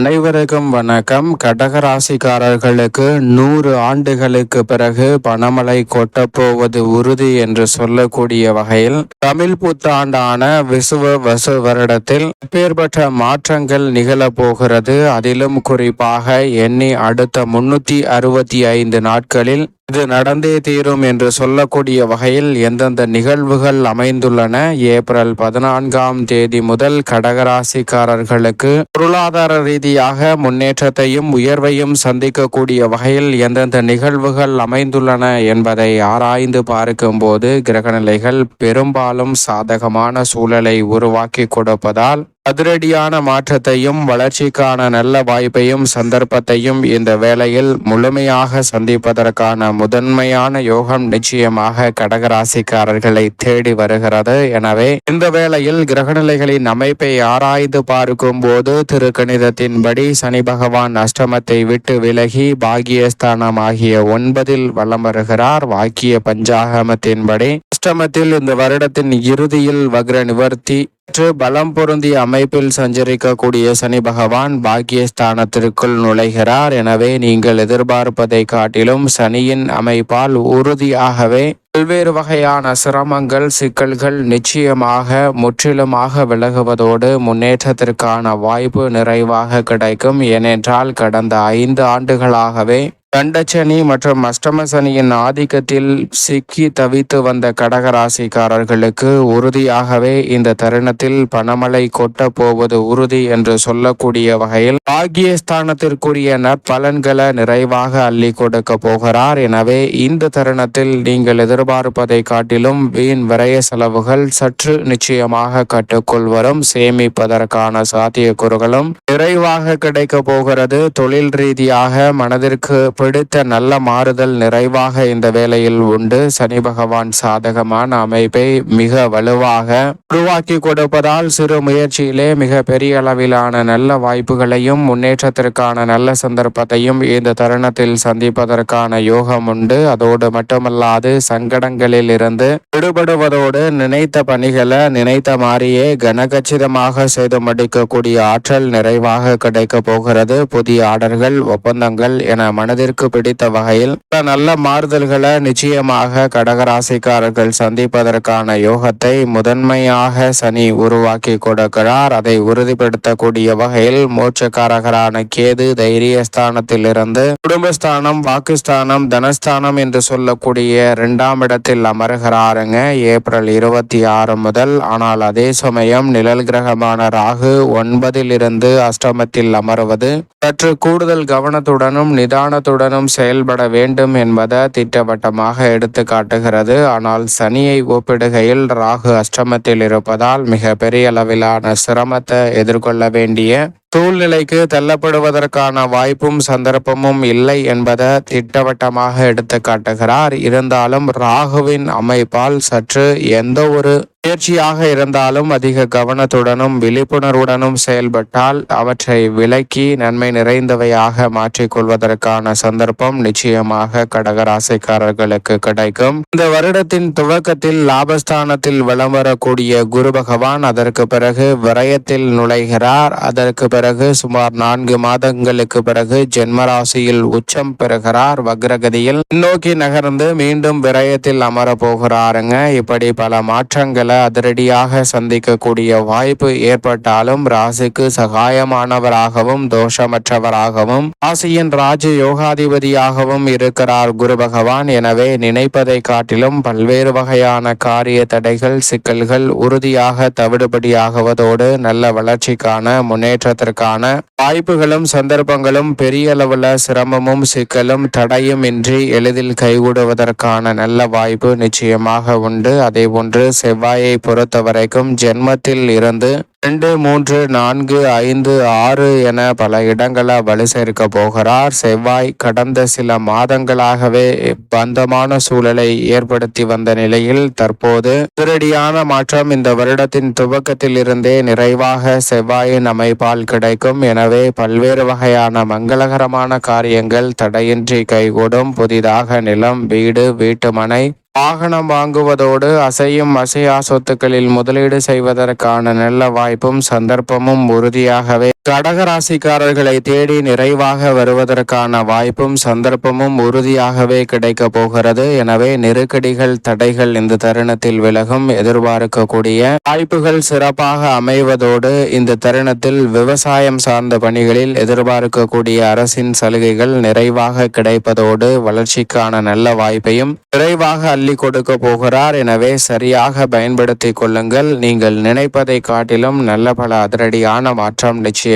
அனைவருக்கும் வணக்கம். கடகராசிக்காரர்களுக்கு 100 ஆண்டுகளுக்கு பிறகு பணமழை கொட்டப்போவது உறுதி என்று சொல்லக்கூடிய வகையில் தமிழ் புத்தாண்டான விசுவ வசு வருடத்தில் எப்பேற்பட்ட மாற்றங்கள் நிகழப்போகிறது. அதிலும் குறிப்பாக எண்ணி அடுத்த 365 நாட்களில் இது நடந்தே தீரும் என்று சொல்லக்கூடிய வகையில் எந்தெந்த நிகழ்வுகள் அமைந்துள்ளன. ஏப்ரல் 14ஆம் தேதி முதல் கடகராசிக்காரர்களுக்கு பொருளாதார ரீதியாக முன்னேற்றத்தையும் உயர்வையும் சந்திக்கக்கூடிய வகையில் எந்தெந்த நிகழ்வுகள் அமைந்துள்ளன என்பதை ஆராய்ந்து பார்க்கும்போது கிரகநிலைகள் பெரும்பாலும் சாதகமான சூழலை உருவாக்கி கொடுப்பதால் அதிரடியான மாற்றத்தையும் வளர்ச்சிக்கான நல்ல வாய்ப்பையும் சந்தர்ப்பத்தையும் இந்த வேளையில் முழுமையாக சந்திப்பதற்கான முதன்மையான யோகம் நிச்சயமாக கடகராசிக்காரர்களை தேடி வருகிறது. எனவே இந்த வேளையில் கிரகநிலைகளின் அமைப்பை ஆராய்ந்து பார்க்கும் போது திருக்கணிதத்தின்படி சனி பகவான் அஷ்டமத்தை விட்டு விலகி பாகியஸ்தானம் ஆகிய 9இல் வலம் வருகிறார். வாக்கிய பஞ்சாகமத்தின்படி அஷ்டமத்தில் இந்த வருடத்தின் இறுதியில் வக்ர நிவர்த்தி பலம் பொருந்திய அமைப்பில் சஞ்சரிக்கக்கூடிய சனி பகவான் பாக்கியஸ்தானத்திற்குள் நுழைகிறார். எனவே நீங்கள் எதிர்பார்ப்பதை காட்டிலும் சனியின் அமைப்பால் உறுதியாகவே பல்வேறு வகையான சிரமங்கள் சிக்கல்கள் நிச்சயமாக முற்றிலுமாக விலகுவதோடு முன்னேற்றத்திற்கான வாய்ப்பு நிறைவாக கிடைக்கும். ஏனென்றால் கடந்த 5 ஆண்டுகளாகவே கண்டச்சனி மற்றும் அஷ்டம சனியின் ஆதிக்கத்தில் சிக்கி தவித்து வந்த கடகராசிக்காரர்களுக்கு உறுதியாகவே இந்த தருணத்தில் பணமழை கொட்ட போவது உறுதி என்று சொல்லக்கூடிய வகையில் பாக்கியஸ்தானத்திற்குரிய நற்பலன்களை நிறைவாக அள்ளி கொடுக்க போகிறார். எனவே இந்த தருணத்தில் நீங்கள் எதிர்பார்ப்பதை காட்டிலும் வீண் விரய செலவுகள் சற்று நிச்சயமாக கட்டுக்குள் வரும். சேமிப்பதற்கான சாத்தியக்கூறுகளும் நிறைவாக கிடைக்க போகிறது. தொழில் ரீதியாக மனதிற்கு பிடித்த நல்ல மாறுதல் நிறைவாக இந்த வேளையில் உண்டு. சனி பகவான் சாதகமான அமைப்பை மிக வலுவாக உருவாக்கி கொடுப்பதால் சிறு முயற்சியிலே மிக பெரிய அளவிலான நல்ல வாய்ப்புகளையும் முன்னேற்றத்திற்கான நல்ல சந்தர்ப்பத்தையும் இந்த தருணத்தில் சந்திப்பதற்கான யோகம் உண்டு. அதோடு மட்டுமல்லாது சங்கடங்களில் இருந்து விடுபடுவதோடு நினைத்த பணிகளை நினைத்த மாதிரியே கனகச்சிதமாக செய்து முடிக்கக்கூடிய ஆற்றல் நிறைவாக கிடைக்க போகிறது. புதிய ஆர்டர்கள் ஒப்பந்தங்கள் என மனதிற்கு பிடித்த வகையில் நல்ல மாறுதல்களை நிச்சயமாக கடகராசிக்காரர்கள் சந்திப்பதற்கான யோகத்தை முதன்மையாக சனி உருவாக்கி கொடுக்கிறார். அதை உறுதிப்படுத்தக்கூடிய வகையில் மோட்சக்காரகரான கேது தைரியஸ்தானத்தில் இருந்து குடும்பஸ்தானம் வாக்குஸ்தானம் தனஸ்தானம் என்று சொல்லக்கூடிய 2ஆம் இடத்தில் அமர்கிறாருங்க ஏப்ரல் 26 முதல். ஆனால் அதே சமயம் நிழல் கிரகமான ராகு 9இல் இருந்து அஷ்டமத்தில் அமர்வது சற்று கூடுதல் கவனத்துடனும் நிதானத்துடனும் செயல்பட வேண்டும் என்பதை திட்டவட்டமாக எடுத்து காட்டுகிறது. ஆனால் சனியை ஒப்பிடுகையில் ராகு அஷ்டமத்தில் இருப்பதால் மிக பெரிய அளவிலான சிரமத்தை எதிர்கொள்ள வேண்டிய சூழ்நிலைக்கு தள்ளப்படுவதற்கான வாய்ப்பும் சந்தர்ப்பமும் இல்லை என்பதை திட்டவட்டமாக எடுத்து காட்டுகிறார். இருந்தாலும் ராகுவின் அமைப்பால் சற்று எந்த ஒரு முயற்சியாக இருந்தாலும் அதிக கவனத்துடனும் விழிப்புணர்வுடனும் செயல்பட்டால் அவற்றை விலக்கி நன்மை நிறைந்தவையாக மாற்றிக்கொள்வதற்கான சந்தர்ப்பம் நிச்சயமாக கடகராசிக்காரர்களுக்கு கிடைக்கும். இந்த வருடத்தின் துவக்கத்தில் லாபஸ்தானத்தில் வலம் வரக்கூடிய குரு பகவான் அதற்கு பிறகு விரயத்தில் நுழைகிறார். அதற்கு பிறகு சுமார் 4 மாதங்களுக்கு பிறகு ஜென்மராசியில் உச்சம் பெறுகிறார். வக்ரகதியில் நோக்கி நகர்ந்து மீண்டும் விரயத்தில் அமர போகிறாருங்க. இப்படி பல மாற்றங்களை அதிரடியாக சந்திக்கக்கூடிய வாய்ப்பு ஏற்பட்டாலும் ராசிக்கு சகாயமானவராகவும் தோஷமற்றவராகவும் ராசியின் ராஜ யோகாதிபதியாகவும் இருக்கிறார் குரு பகவான். எனவே நினைப்பதை காட்டிலும் பல்வேறு வகையான காரிய தடைகள் சிக்கல்கள் உறுதியாக தவிடுபடியாகுவதோடு நல்ல வளர்ச்சிக்கான முன்னேற்றத்திற்கான வாய்ப்புகளும் சந்தர்ப்பங்களும் பெரிய அளவுல சிரமமும் சிக்கலும் தடையும் இன்றி எளிதில் கைகூடுவதற்கான நல்ல வாய்ப்பு நிச்சயமாக உண்டு. அதே போன்று செவ்வாயை பொறுத்த வரைக்கும் ஜென்மத்தில் இருந்து 2, 3, 4, 5, 6 என பல இடங்களை வலு சேர்க்க போகிறார். செவ்வாய் கடந்த சில மாதங்களாகவே பந்தமான சூழலை ஏற்படுத்தி வந்த நிலையில் தற்போது அதிரடியான மாற்றம் இந்த வருடத்தின் துவக்கத்தில் இருந்தே நிறைவாக செவ்வாயின் அமைப்பால் கிடைக்கும். எனவே பல்வேறு வகையான மங்களகரமான காரியங்கள் தடையின்றி கைகூடும். புதிதாக நிலம் வீடு வீட்டுமனை வாகனம் வாங்குவதோடு அசையும் அசையா சொத்துக்களில் முதலீடு செய்வதற்கான நல்ல வாய்ப்பும் சந்தர்ப்பமும் உறுதியாகவே கடகராசிக்காரர்களை தேடி நிறைவாக வருவதற்கான வாய்ப்பும் சந்தர்ப்பமும் உறுதியாகவே கிடைக்க போகிறது. எனவே நெருக்கடிகள் தடைகள் இந்த தருணத்தில் விலகும். எதிர்பார்க்கக்கூடிய வாய்ப்புகள் சிறப்பாக அமைவதோடு இந்த தருணத்தில் விவசாயம் சார்ந்த பணிகளில் எதிர்பார்க்கக்கூடிய அரசின் சலுகைகள் நிறைவாக கிடைப்பதோடு வளர்ச்சிக்கான நல்ல வாய்ப்பையும் விரைவாக அள்ளி கொடுக்க போகிறார். எனவே சரியாக பயன்படுத்திக் கொள்ளுங்கள். நீங்கள் நினைப்பதை காட்டிலும் நல்ல பல அதிரடியான மாற்றம் நிச்சயமாக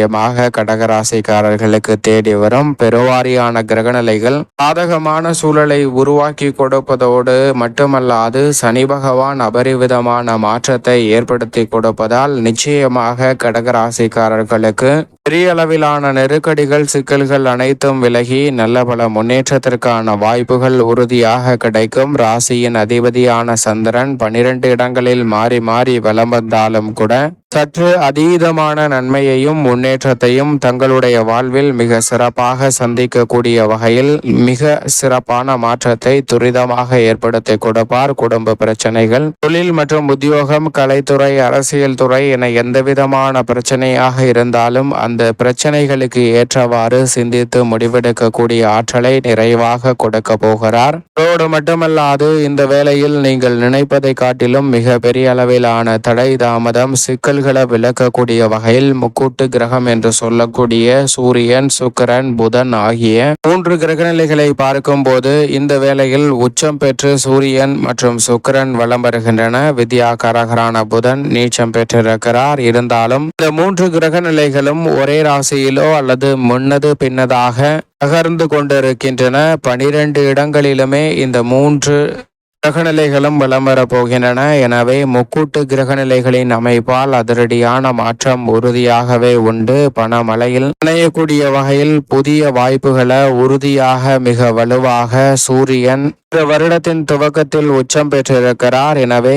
கடகராசிக்காரர்களுக்கு தேடி வரும். பெருவாரியான கிரகநிலைகள் சாதகமான சூழலை உருவாக்கி கொடுப்பதோடு மட்டுமல்லாது சனி பகவான் அபரிவிதமான மாற்றத்தை ஏற்படுத்தி கொடுப்பதால் நிச்சயமாக கடகராசிக்காரர்களுக்கு பெரிய அளவிலான நெருக்கடிகள் சிக்கல்கள் அனைத்தும் விலகி நல்ல பல முன்னேற்றத்திற்கான வாய்ப்புகள் உறுதியாக கிடைக்கும். ராசியின் அதிபதியான சந்திரன் 12 இடங்களில் மாறி மாறி வலம் வந்தாலும் கூட சற்று அதீதமான நன்மையையும் முன்னேற்றத்தையும் தங்களுடைய வாழ்வில் மிக சிறப்பாக சந்திக்கக்கூடிய வகையில் மிக சிறப்பான மாற்றத்தை துரிதமாக ஏற்படுத்தி கொடுப்பார். குடும்ப பிரச்சனைகள், தொழில் மற்றும் உத்தியோகம், கலைத்துறை, அரசியல் துறை என எந்தவிதமான பிரச்சனையாக இருந்தாலும் அந்த பிரச்சனைகளுக்கு ஏற்றவாறு சிந்தித்து முடிவெடுக்கக்கூடிய ஆற்றலை நிறைவாக கொடுக்க போகிறார். அதோடு மட்டுமல்லாது இந்த வேளையில் நீங்கள் நினைப்பதை காட்டிலும் மிக பெரிய அளவிலான தடை தாமதம் சிக்கல்களை விளக்கக்கூடிய வகையில் முக்கூட்டு கிரகம் என்று சொல்லக்கூடிய சூரியன், சுக்கிரன், புதன் ஆகிய 3 கிரகநிலைகளை பார்க்கும் போது இந்த வேளையில் உச்சம் பெற்று சூரியன் மற்றும் சுக்கிரன் வலம் வருகின்றன. வித்யாகாரகரான புதன் நீச்சம் பெற்றிருக்கிறார். இருந்தாலும் இந்த 3 கிரகநிலைகளும் ஒரே ராசியிலோ அல்லது முன்னது பின்னதாக நகர்ந்து கொண்டிருக்கின்றன. 12 இடங்களிலுமே இந்த 3 கிரகநிலைகளும் வலம் வரப் போகின்றன. எனவே முக்கூட்டு கிரகநிலைகளின் அமைப்பால் அதிரடியான மாற்றம் உறுதியாகவே உண்டு. பணமழையில் இணையக்கூடிய வகையில் புதிய வாய்ப்புகளை உறுதியாக மிக வலுவாக சூரியன் இந்த வருடத்தின் துவக்கத்தில் உச்சம் பெற்றிருக்கிறார். எனவே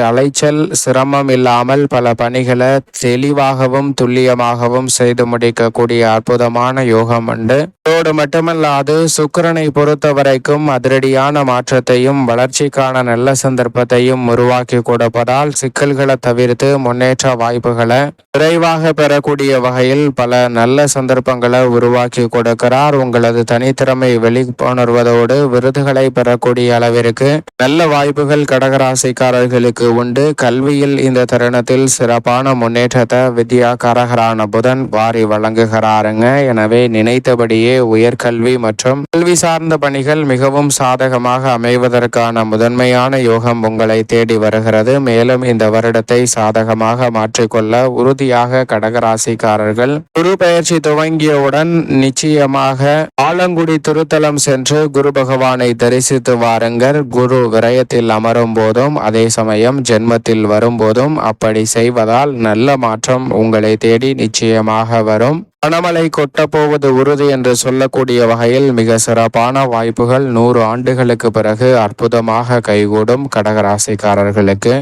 அலைச்சல் சிரமம் இல்லாமல் பல பணிகளை தெளிவாகவும் துல்லியமாகவும் செய்து முடிக்கக்கூடிய அற்புதமான யோகம் உண்டு. இதோடு மட்டுமல்லாது சுக்கிரனை பொறுத்த வரைக்கும் அதிரடியான மாற்றத்தையும் வளர்ச்சிக்கான நல்ல சந்தர்ப்பத்தையும் உருவாக்கி கொடுப்பதால் சிக்கல்களை தவிர்த்து முன்னேற்ற வாய்ப்புகளை விரைவாக பெறக்கூடிய வகையில் பல நல்ல சந்தர்ப்பங்களை உருவாக்கி கொடுக்கிறார். உங்களது தனித்திறமை வெளிக்கொணர்வதோடு விருதுகளை பெறக்கூடிய அளவிற்கு நல்ல வாய்ப்புகள் கடகராசிக்காரர்களுக்கு உண்டு. கல்வியில் இந்த தருணத்தில் சிறப்பான முன்னேற்றத்தை வித்யாகாரகரான புதன் வாரி வழங்குகிறாருங்க. எனவே நினைத்தபடியே உயர்கல்வி மற்றும் கல்வி சார்ந்த பணிகள் மிகவும் சாதகமாக அமைவதற்கான முதன்மையான யோகம் உங்களை தேடி வருகிறது. மேலும் இந்த வருடத்தை சாதகமாக மாற்றிக்கொள்ள உறுதியாக கடகராசிக்காரர்கள் குரு பயிற்சி துவங்கியவுடன் நிச்சயமாக ஆலங்குடி திருத்தலம் சென்று குரு பகவானை தரிசித்து வாருங்கள். குரு விரயத்தில் அமரும் போதும் அதே சமயம் ஜென்மத்தில் வரும்போதும் அப்படி செய்வதால் நல்ல மாற்றம் உங்களை தேடி நிச்சயமாக வரும். பணமழை கொட்டப்போவது உறுதி என்று சொல்லக்கூடிய வகையில் மிக சிறப்பான வாய்ப்புகள் 100 ஆண்டுகளுக்கு பிறகு அற்புதமாக கைகூடும் கடகராசிக்காரர்களுக்கு.